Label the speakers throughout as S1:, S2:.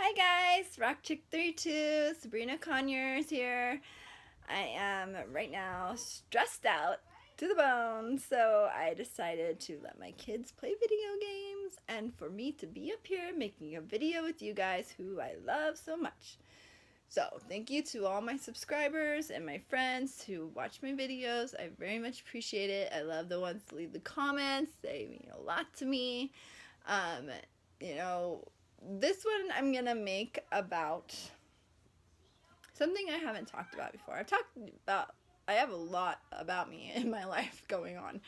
S1: Hi guys, RockChick32, Sabrina Conyers here. I am right now stressed out to the bone, so I decided to let my kids play video games and for me to be up here making a video with you guys who I love so much. So thank you to all my subscribers and my friends who watch my videos. I very much appreciate it. I love the ones that leave the comments. They mean a lot to me. Um, you know, this one I'm gonna make about something I haven't talked about before. I have a lot about me in my life going on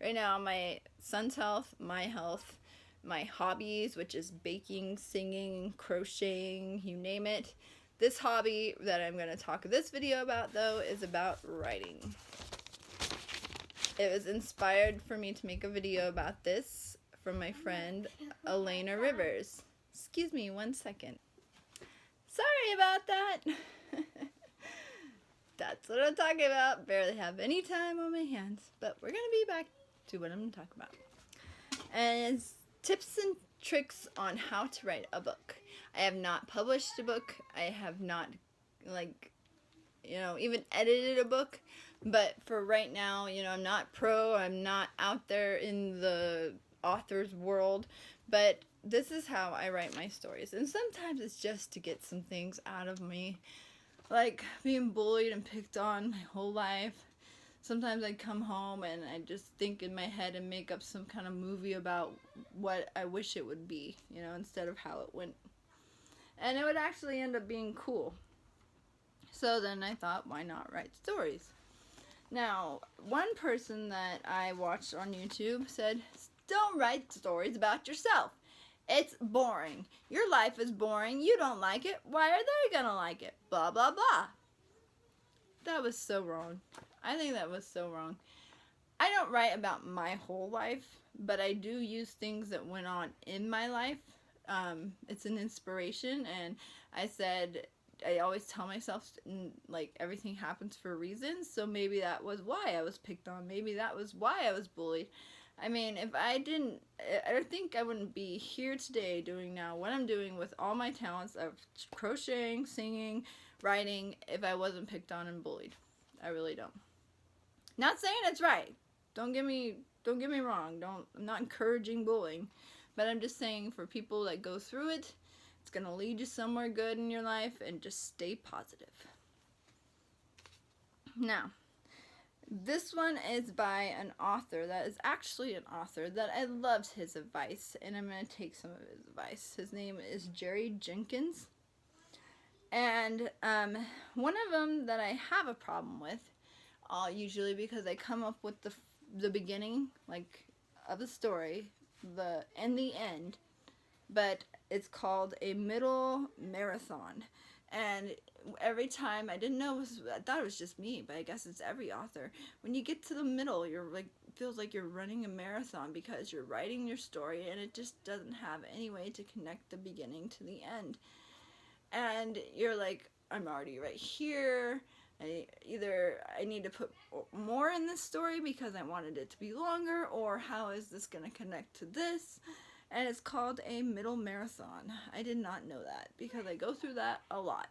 S1: right now. My son's health, my health, my hobbies, which is baking, singing, crocheting, you name it. This hobby that I'm going to talk this video about, though, is about writing. It was inspired for me to make a video about this from my friend Elena Rivers. Excuse me 1 second. Sorry about that. That's what I'm talking about. Barely have any time on my hands, but we're going to be back to what I'm going to talk about. And it's tips and tricks on how to write a book. I have not published a book. I have not, even edited a book. But for right now, I'm not pro. I'm not out there in the author's world. But this is how I write my stories. And sometimes it's just to get some things out of me. Like being bullied and picked on my whole life. Sometimes I come home and I just think in my head and make up some kind of movie about what I wish it would be, instead of how it went. And it would actually end up being cool. So then I thought, why not write stories? Now, one person that I watched on YouTube said, don't write stories about yourself. It's boring. Your life is boring. You don't like it. Why are they gonna like it? Blah, blah, blah. That was so wrong. I think that was so wrong. I don't write about my whole life, but I do use things that went on in my life. It's an inspiration, and I always tell myself, everything happens for a reason, so maybe that was why I was picked on. Maybe that was why I was bullied. I mean, if I didn't, I think I wouldn't be here today doing now what I'm doing with all my talents of crocheting, singing, writing, if I wasn't picked on and bullied. I really don't. Not saying it's right. Don't get me wrong. I'm not encouraging bullying, but I'm just saying for people that go through it, it's going to lead you somewhere good in your life, and just stay positive. Now, this one is by an author that is actually an author that I loved his advice, and I'm going to take some of his advice. His name is Jerry Jenkins. And one of them that I have a problem with, usually because I come up with the beginning, of the story, and the end, but it's called a middle marathon. And every time, I thought it was just me, but I guess it's every author. When you get to the middle, feels like you're running a marathon because you're writing your story and it just doesn't have any way to connect the beginning to the end. And you're like, I'm already right here. Either I need to put more in this story because I wanted it to be longer, or how is this going to connect to this? And it's called a middle marathon. I did not know that because I go through that a lot.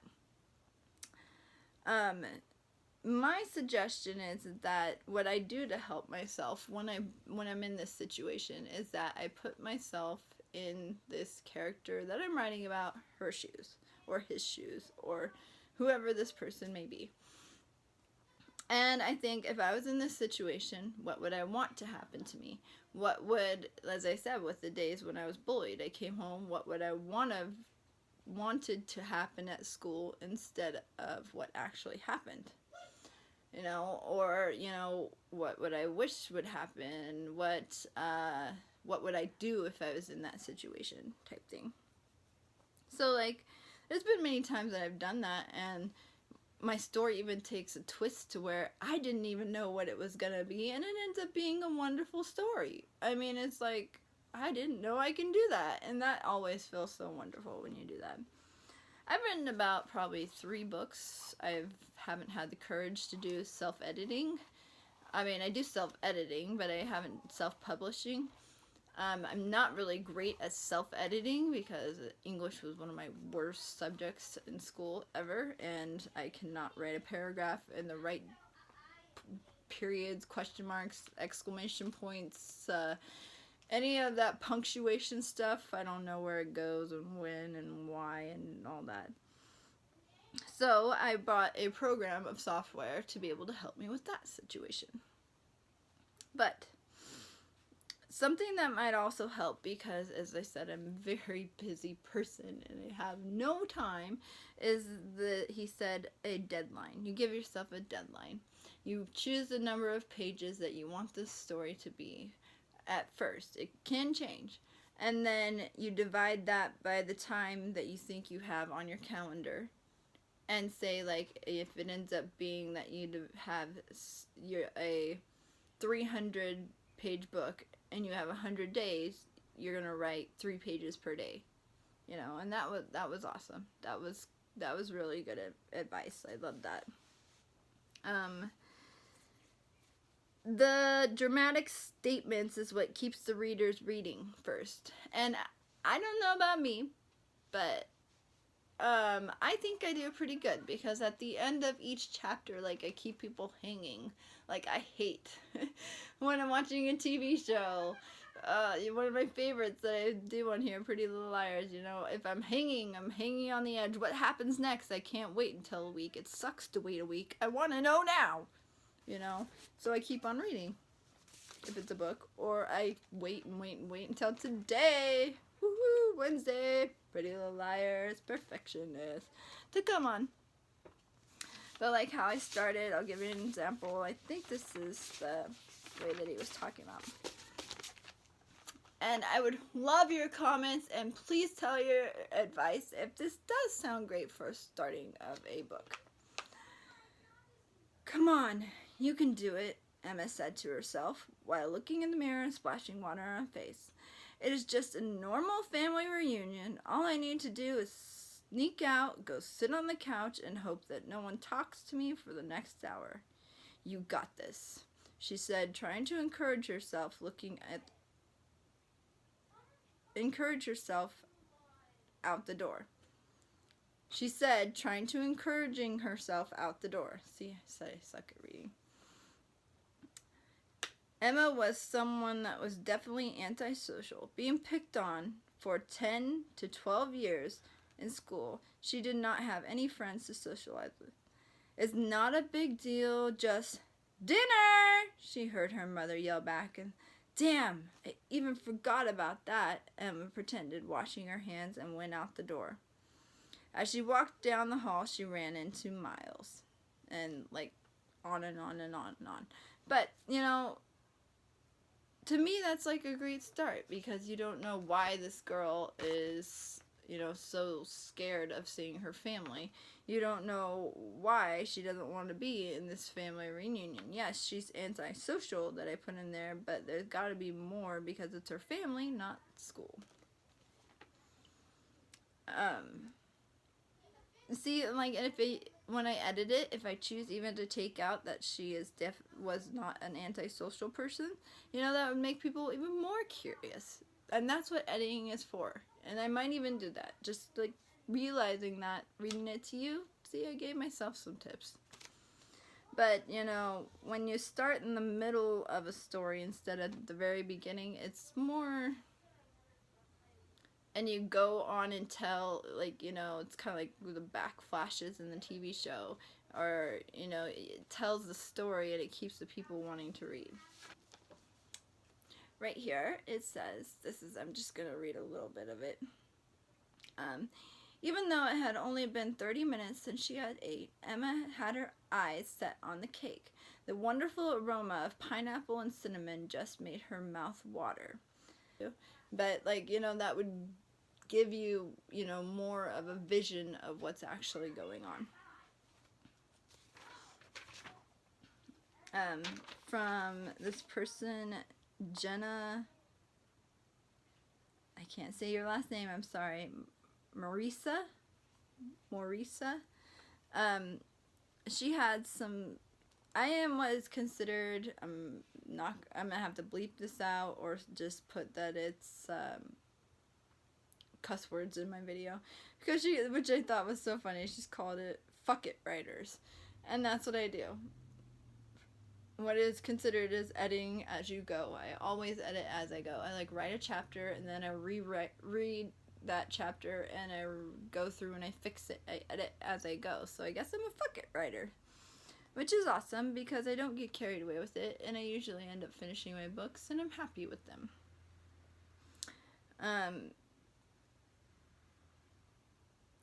S1: My suggestion is that what I do to help myself when I'm in this situation is that I put myself in this character that I'm writing about, her shoes, or his shoes, or whoever this person may be. And I think if I was in this situation, what would I want to happen to me? What would, as I said, with the days when I was bullied, I came home, what would I wanted to happen at school instead of what actually happened? Or, what would I wish would happen? What would I do if I was in that situation type thing? So, there's been many times that I've done that, and my story even takes a twist to where I didn't even know what it was gonna be, and it ends up being a wonderful story. I mean, it's like, I didn't know I can do that, and that always feels so wonderful when you do that. I've written about probably 3 books. I haven't had the courage to do self-editing. I mean, I do self-editing, but I haven't self-publishing. I'm not really great at self-editing because English was one of my worst subjects in school ever, and I cannot write a paragraph in the right periods, question marks, exclamation points, any of that punctuation stuff. I don't know where it goes and when and why and all that. So I bought a program of software to be able to help me with that situation. But something that might also help, because as I said, I'm a very busy person and I have no time, is he said a deadline. You give yourself a deadline. You choose the number of pages that you want this story to be at first. It can change. And then you divide that by the time that you think you have on your calendar. And say, like, if it ends up being that you have a 300 page book and you have 100 days, you're gonna write 3 pages per day, you know. And that was awesome. That was really good advice. I love that. The dramatic statements is what keeps the readers reading first. And I don't know about me, but I think I do pretty good, because at the end of each chapter, like, I keep people hanging. Like, I hate when I'm watching a TV show. One of my favorites that I do on here, Pretty Little Liars, you know, if I'm hanging on the edge. What happens next? I can't wait until a week. It sucks to wait a week. I want to know now, you know? So I keep on reading, if it's a book, or I wait until today. Woohoo! Wednesday, Pretty Little Liars, Perfectionist, to come on. But like how I started, I'll give you an example. I think this is the way that he was talking about. And I would love your comments, and please tell your advice if this does sound great for starting of a book. Come on, you can do it, Emma said to herself while looking in the mirror and splashing water on her face. It is just a normal family reunion. All I need to do is sneak out, go sit on the couch, and hope that no one talks to me for the next hour. You got this, she said, trying to encourage herself out the door. She said, trying to encouraging herself out the door. See, I said I suck at reading. Emma was someone that was definitely antisocial. Being picked on for 10 to 12 years in school, she did not have any friends to socialize with. It's not a big deal, just dinner, she heard her mother yell back, and damn, I even forgot about that, Emma pretended, washing her hands, and went out the door. As she walked down the hall, she ran into Miles, and like on and on and on and on. But, you know, to me, that's like a great start, because you don't know why this girl is, you know, so scared of seeing her family. You don't know why she doesn't want to be in this family reunion. Yes, she's antisocial that I put in there, but there's got to be more, because it's her family, not school. See, like, when I edit it, if I choose even to take out that she was not an antisocial person, you know, that would make people even more curious. And that's what editing is for. And I might even do that. Just, like, realizing that, reading it to you. See, I gave myself some tips. But, you know, when you start in the middle of a story instead of the very beginning, it's more... And you go on and tell, like, you know, it's kind of like the back flashes in the TV show. Or, you know, it tells the story and it keeps the people wanting to read. Right here, it says, I'm just going to read a little bit of it. Even though it had only been 30 minutes since she had ate, Emma had her eyes set on the cake. The wonderful aroma of pineapple and cinnamon just made her mouth water. But, like, you know, that would give you, you know, more of a vision of what's actually going on. From this person, Jenna, I can't say your last name, I'm sorry, Marisa, she had some I am what is considered, I'm gonna have to bleep this out or just put that it's cuss words in my video, because which I thought was so funny, she's called it fuck it writers, and that's what I do. What is considered as editing as you go. I always edit as I go. I like write a chapter and then I read that chapter and I go through and I fix it. I edit as I go. So I guess I'm a fuck it writer, which is awesome because I don't get carried away with it, and I usually end up finishing my books and I'm happy with them.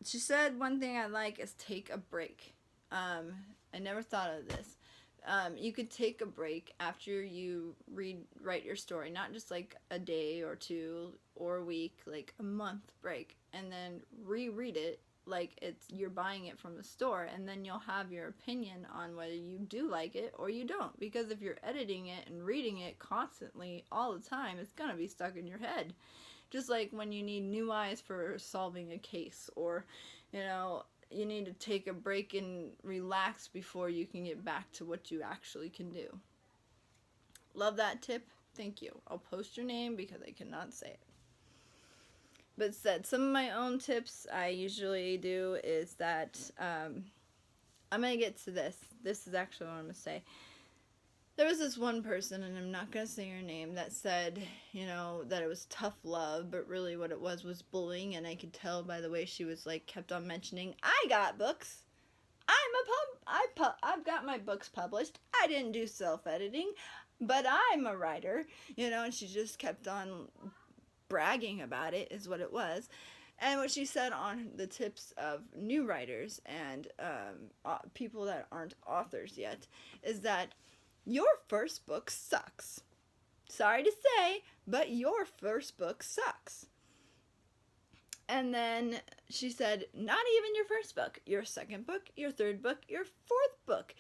S1: She said one thing I like is take a break. I never thought of this. You could take a break after you write your story, not just like a day or two or a week, like a month break, and then reread it like you're buying it from the store, and then you'll have your opinion on whether you do like it or you don't. Because if you're editing it and reading it constantly all the time, it's gonna be stuck in your head. Just like when you need new eyes for solving a case, or you need to take a break and relax before you can get back to what you actually can do. Love that tip. Thank you. I'll post your name because I cannot say it. But said, some of my own tips I usually do is that I'm going to get to this. This is actually what I'm going to say. There was this one person, and I'm not going to say her name, that said, that it was tough love, but really what it was bullying, and I could tell by the way she was like kept on mentioning, I got books. I've got my books published. I didn't do self-editing, but I'm a writer, and she just kept on bragging about it is what it was. And what she said on the tips of new writers and people that aren't authors yet is that your first book sucks. Sorry to say, but your first book sucks. And then she said, not even your first book, your second book, your third book, your fourth book.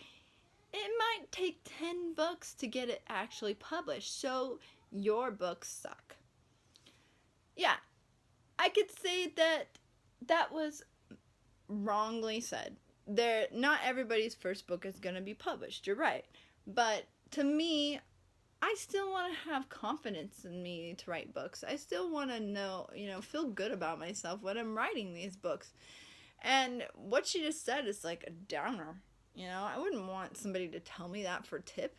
S1: It might take 10 books to get it actually published, so your books suck. Yeah, I could say that was wrongly said. Not everybody's first book is going to be published, you're right. But to me, I still want to have confidence in me to write books. I still want to know, feel good about myself when I'm writing these books. And what she just said is like a downer. I wouldn't want somebody to tell me that for a tip.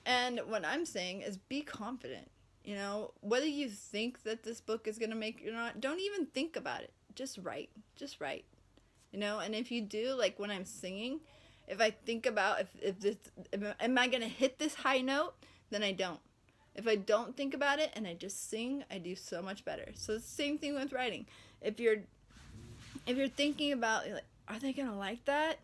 S1: And what I'm saying is be confident. Whether you think that this book is going to make you or not, don't even think about it. Just write. Just write. And if you do, like when I'm singing, if I think about am I going to hit this high note, then I don't. If I don't think about it and I just sing, I do so much better. So it's the same thing with writing. If you're thinking about, like, are they going to like that?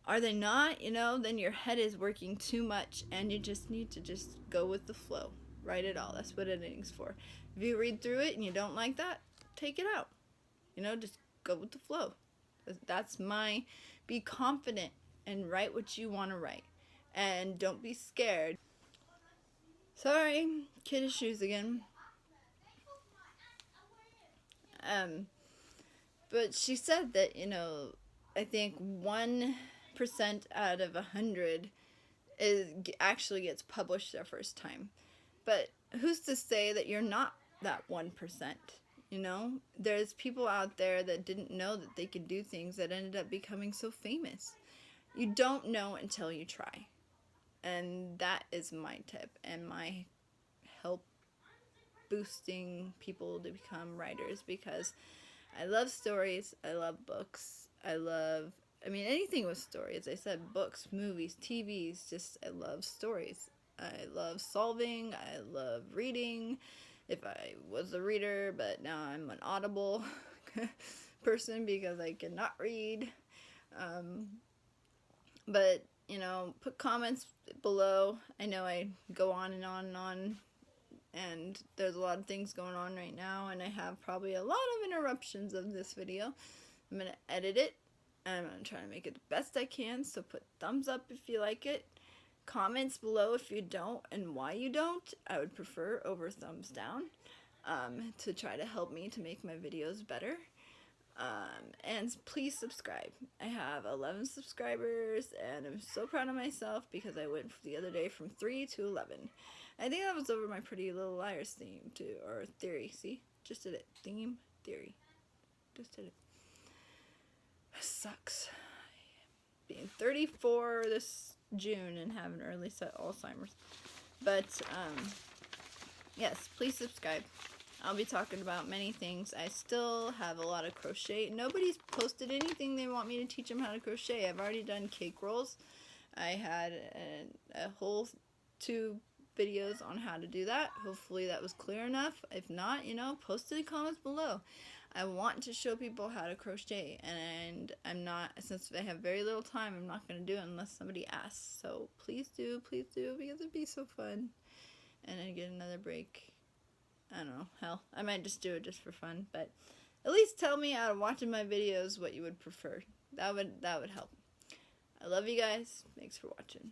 S1: Are they not? Then your head is working too much, and you just need to just go with the flow. Write it all. That's what editing's for. If you read through it and you don't like that, take it out. Just go with the flow. That's be confident and write what you want to write. And don't be scared. Sorry, kid issues again. But she said that, I think 1% out of 100 actually gets published their first time. But who's to say that you're not that 1%? There's people out there that didn't know that they could do things that ended up becoming so famous. You don't know until you try. And that is my tip and my help boosting people to become writers, because I love stories, I love books, anything with stories. I said books, movies, TVs, I love stories. I love solving, I love reading. If I was a reader, but now I'm an Audible person because I cannot read. But, put comments below. I know I go on and on and on, and there's a lot of things going on right now, and I have probably a lot of interruptions of this video. I'm going to edit it, and I'm going to try to make it the best I can, so put thumbs up if you like it. Comments below if you don't and why you don't. I would prefer over thumbs down to try to help me to make my videos better. And please subscribe. I have 11 subscribers, and I'm so proud of myself because I went the other day from 3 to 11. I think that was over my Pretty Little Liars theme, too, or theory. See? Just did it. Theme, theory. Just did it. Sucks. Being 34 this June and having early Alzheimer's. But, yes, please subscribe. I'll be talking about many things. I still have a lot of crochet. Nobody's posted anything they want me to teach them how to crochet. I've already done cake rolls. I had a whole 2 videos on how to do that. Hopefully that was clear enough. If not, post in the comments below. I want to show people how to crochet, and I'm not, since I have very little time, I'm not going to do it unless somebody asks. So please do, because it'd be so fun. And I get another break. I don't know, hell, I might just do it just for fun, but at least tell me out of watching my videos what you would prefer. That would help. I love you guys. Thanks for watching.